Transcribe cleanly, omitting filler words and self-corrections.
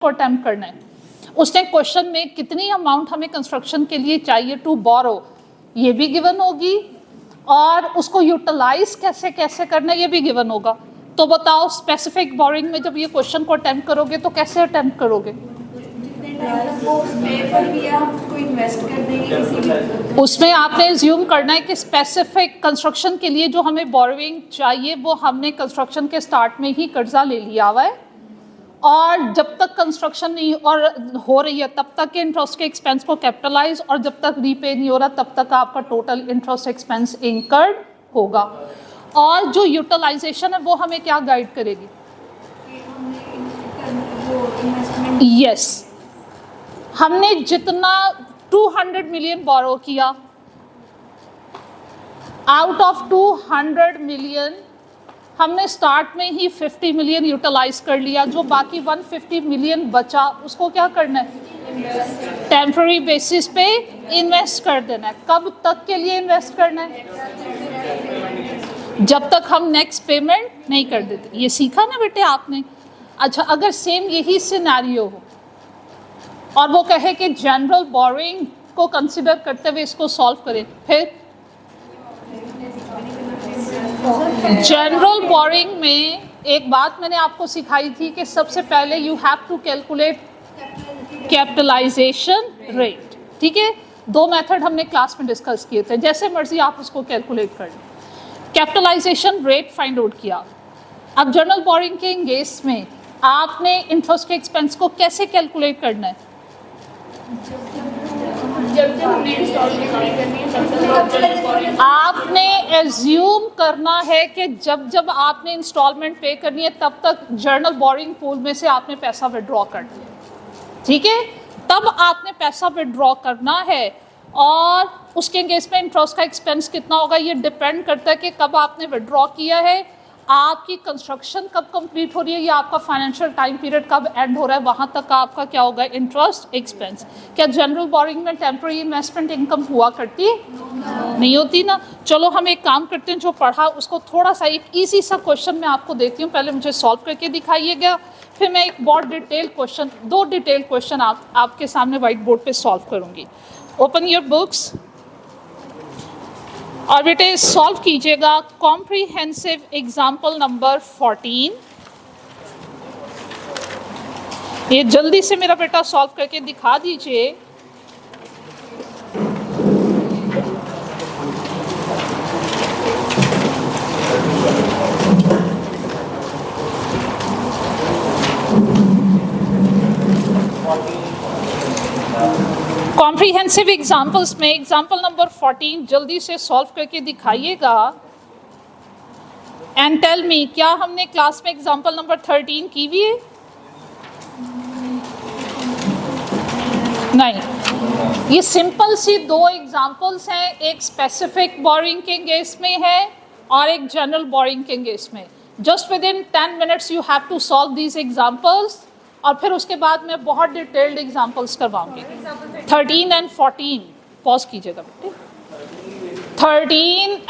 को अटेम्प्ट करना है। उसने क्वेश्चन में कितनी अमाउंट हमें कंस्ट्रक्शन के लिए चाहिए टू बोरो, ये भी गिवन होगी, और उसको यूटिलाइज कैसे कैसे करना है ये भी गिवन होगा। तो बताओ स्पेसिफिक बोरिंग में जब ये क्वेश्चन को अटेम्प्ट करोगे तो कैसे अटेम्प्ट करोगे? उसमें आपने एज्यूम करना है कि स्पेसिफिक कंस्ट्रक्शन के लिए जो हमें बोरोइंग चाहिए वो हमने कंस्ट्रक्शन के स्टार्ट में ही कर्जा ले लिया हुआ है, और जब तक कंस्ट्रक्शन नहीं और हो रही है तब तक के इंटरेस्ट के एक्सपेंस को कैपिटलाइज, और जब तक रीपे नहीं हो रहा तब तक आपका टोटल इंटरेस्ट एक्सपेंस इंकर्ड होगा। और जो यूटिलाइजेशन है वो हमें क्या गाइड करेगी? यस, हमने जितना 200 मिलियन बोरो किया, आउट ऑफ 200 मिलियन हमने स्टार्ट में ही 50 मिलियन यूटिलाइज कर लिया। जो बाकी 150 मिलियन बचा उसको क्या करना है? टेम्पररी बेसिस पे इन्वेस्ट कर देना है। कब तक के लिए इन्वेस्ट करना है? जब तक हम नेक्स्ट पेमेंट नहीं कर देते। ये सीखा ना बेटे आपने? अच्छा, अगर सेम यही सिनेरियो हो और वो कहे कि जनरल बोरिंग को कंसिडर करते हुए इसको सॉल्व करें, फिर जनरल बोरिंग में एक बात मैंने आपको सिखाई थी कि सबसे पहले you have to calculate capitalisation rate. ठीक है, दो मेथड हमने क्लास में डिस्कस किए थे, जैसे मर्जी आप उसको कैलकुलेट कर लें। कैपिटलाइजेशन रेट फाइंड आउट किया। अब जनरल बोरिंग के केस में आपने इंटरेस्ट के एक्सपेंस को कैसे कैलकुलेट करना है? आपने एज्यूम करना है कि जब जब आपने इंस्टॉलमेंट पे करनी है तब तक जनरल बोरिंग पूल में से आपने पैसा विड्रॉ कर दिया। ठीक है, तब आपने पैसा विड्रॉ करना है, और उसके केस में इंटरेस्ट का एक्सपेंस कितना होगा ये डिपेंड करता है कि कब आपने विड्रॉ किया है, आपकी कंस्ट्रक्शन कब कंप्लीट हो रही है, या आपका फाइनेंशियल टाइम पीरियड कब एंड हो रहा है, वहाँ तक आपका क्या होगा? Interest expense. क्या जनरल बोरिंग में टेम्पररी इन्वेस्टमेंट इनकम हुआ करती है? नहीं होती ना। चलो हम एक काम करते हैं, जो पढ़ा उसको थोड़ा सा एक ईजी सा क्वेश्चन मैं आपको देती हूँ, पहले मुझे सॉल्व करके दिखाइएगा, फिर मैं एक बहुत डिटेल क्वेश्चन, दो डिटेल क्वेश्चन आपके सामने वाइट बोर्ड पर सॉल्व करूँगी। ओपन योर बुक्स और बेटे सॉल्व कीजिएगा कॉम्प्रिहेंसिव एग्जाम्पल नंबर 14। ये जल्दी से मेरा बेटा सॉल्व करके दिखा दीजिए। कॉम्प्रिहेंसिव एग्जाम्पल्स में एग्जाम्पल नंबर 14 जल्दी से सॉल्व करके दिखाइएगा। एंड टेल मी, क्या हमने क्लास में एग्जाम्पल नंबर 13 की भी है? नहीं। ये सिंपल सी दो एग्जाम्पल्स हैं, एक स्पेसिफिक बोरिंग के केस में है और एक जनरल बोरिंग के केस में। Just within 10 minutes you have to solve these examples, और फिर उसके बाद मैं बहुत डिटेल्ड एग्जाम्पल्स करवाऊंगी। 13 एंड 14 पॉज कीजिएगा बेटे। 13 एंड